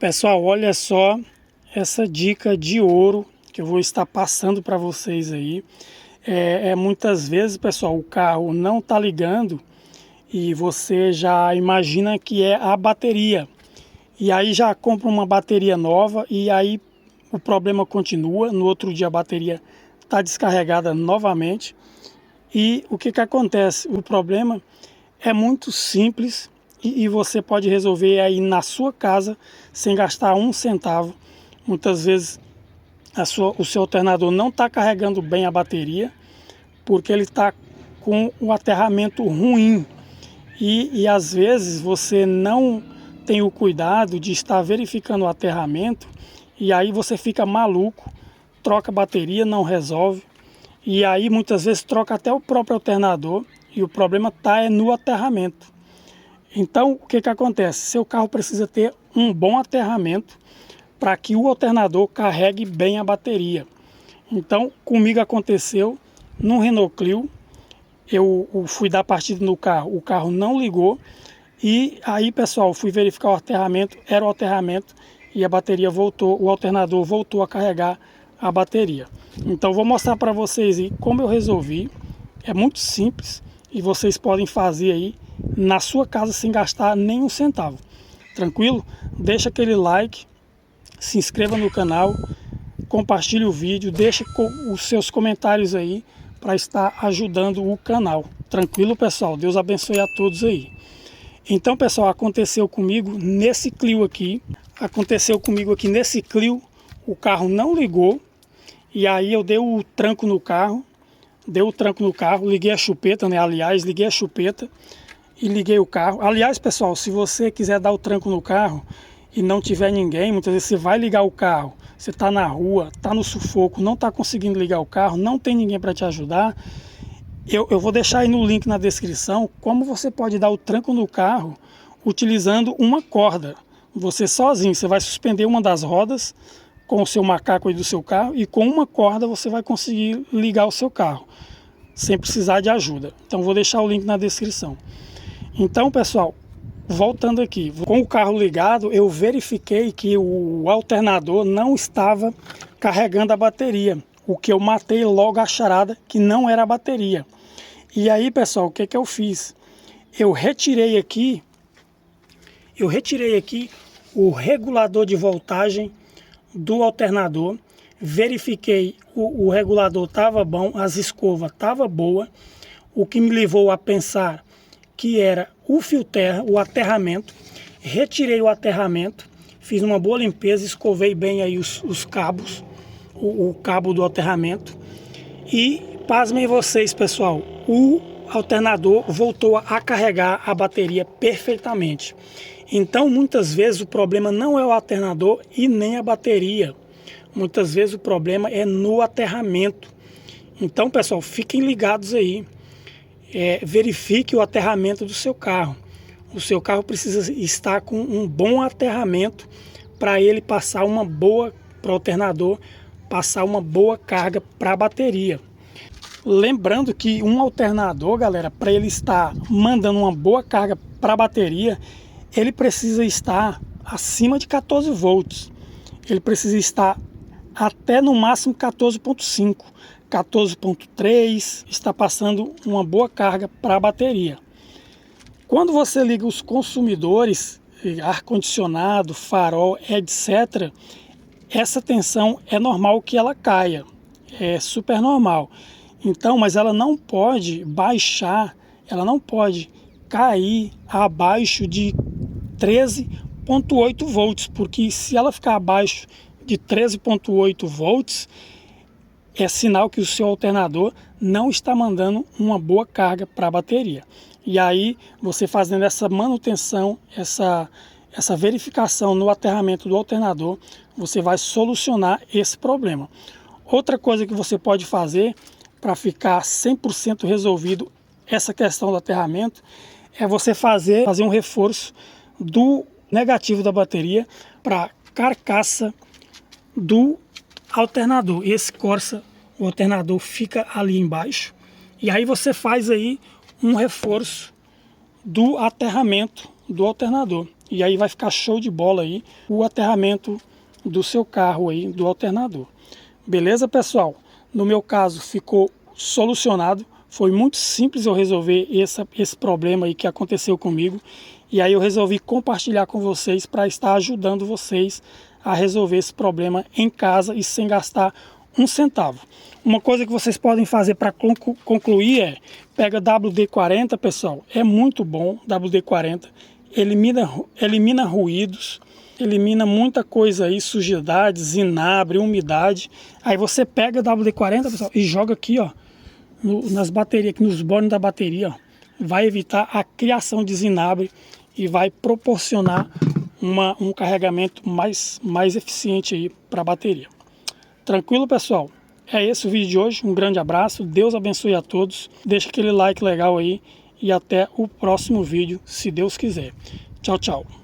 Pessoal, olha só essa dica de ouro que eu vou estar passando para vocês aí. Muitas vezes, pessoal, o carro não está ligando e você já imagina que é a bateria. E aí já compra uma bateria nova e aí o problema continua. No outro dia a bateria está descarregada novamente. E o que acontece? O problema é muito simples e você pode resolver aí na sua casa sem gastar um centavo. Muitas vezes o seu alternador não está carregando bem a bateria porque ele está com o aterramento ruim. E às vezes você não tem o cuidado de estar verificando o aterramento e aí você fica maluco, troca a bateria, não resolve. E aí muitas vezes troca até o próprio alternador e o problema está no aterramento. Então o que acontece? Seu carro precisa ter um bom aterramento para que o alternador carregue bem a bateria. Então comigo aconteceu no Renault Clio, eu fui dar partida no carro, o carro não ligou e aí, pessoal, fui verificar o aterramento, era o aterramento e a bateria voltou, o alternador voltou a carregar a bateria. Então vou mostrar para vocês aí como eu resolvi. É muito simples e vocês podem fazer aí na sua casa sem gastar nenhum centavo. Tranquilo? Deixa aquele like, se inscreva no canal, compartilhe o vídeo, deixe os seus comentários aí para estar ajudando o canal. Tranquilo, pessoal? Deus abençoe a todos aí. Então, pessoal, aconteceu comigo nesse Clio aqui. O carro não ligou. E aí eu dei o tranco no carro. Liguei a chupeta, né? Aliás, liguei a chupeta e liguei o carro. Aliás, pessoal, se você quiser dar o tranco no carro e não tiver ninguém, muitas vezes você vai ligar o carro, você está na rua, está no sufoco, não está conseguindo ligar o carro, não tem ninguém para te ajudar. Eu vou deixar aí no link na descrição como você pode dar o tranco no carro utilizando uma corda. Você sozinho, você vai suspender uma das rodas com o seu macaco aí do seu carro e com uma corda você vai conseguir ligar o seu carro sem precisar de ajuda. Então vou deixar o link na descrição. Então, pessoal, voltando aqui, com o carro ligado eu verifiquei que o alternador não estava carregando a bateria. O que eu matei logo a charada que não era a bateria. E aí, pessoal, o que eu fiz? Eu retirei aqui o regulador de voltagem do alternador, verifiquei o regulador estava bom, as escovas estavam boas, o que me levou a pensar que era o fio terra, o aterramento. Retirei o aterramento, fiz uma boa limpeza, escovei bem aí os cabos, o cabo do aterramento e pasmem vocês, pessoal, o alternador voltou a carregar a bateria perfeitamente. Então muitas vezes o problema não é o alternador e nem a bateria, muitas vezes o problema é no aterramento. Então, pessoal, fiquem ligados aí, verifique o aterramento do seu carro. O seu carro precisa estar com um bom aterramento para ele passar uma boa, para o alternador passar uma boa carga para a bateria. Lembrando que um alternador, galera, para ele estar mandando uma boa carga para a bateria, ele precisa estar acima de 14 volts. Ele precisa estar até no máximo 14.5, 14.3, está passando uma boa carga para a bateria. Quando você liga os consumidores, ar-condicionado, farol, etc., essa tensão é normal que ela caia, é super normal. Então, mas ela não pode baixar, ela não pode cair abaixo de 13.8 volts, porque se ela ficar abaixo de 13.8 volts, é sinal que o seu alternador não está mandando uma boa carga para a bateria. E aí, você fazendo essa manutenção, essa verificação no aterramento do alternador, você vai solucionar esse problema. Outra coisa que você pode fazer para ficar 100% resolvido essa questão do aterramento é você fazer um reforço do negativo da bateria para a carcaça do alternador. Esse Corsa, o alternador fica ali embaixo e aí você faz aí um reforço do aterramento do alternador. E aí vai ficar show de bola aí o aterramento do seu carro aí, do alternador. Beleza, pessoal? No meu caso ficou solucionado. Foi muito simples eu resolver esse problema aí que aconteceu comigo. E aí eu resolvi compartilhar com vocês para estar ajudando vocês a resolver esse problema em casa e sem gastar um centavo. Uma coisa que vocês podem fazer para concluir é, pega WD-40, pessoal, é muito bom, WD-40, elimina ruídos, elimina muita coisa aí, sujidade, zinabre, umidade. Aí você pega WD-40, pessoal, e joga aqui, ó, nas baterias, aqui nos bornes da bateria, ó. Vai evitar a criação de zinabre e vai proporcionar um carregamento mais eficiente aí para a bateria. Tranquilo, pessoal? É esse o vídeo de hoje. Um grande abraço, Deus abençoe a todos. Deixa aquele like legal aí e até o próximo vídeo, se Deus quiser. Tchau, tchau.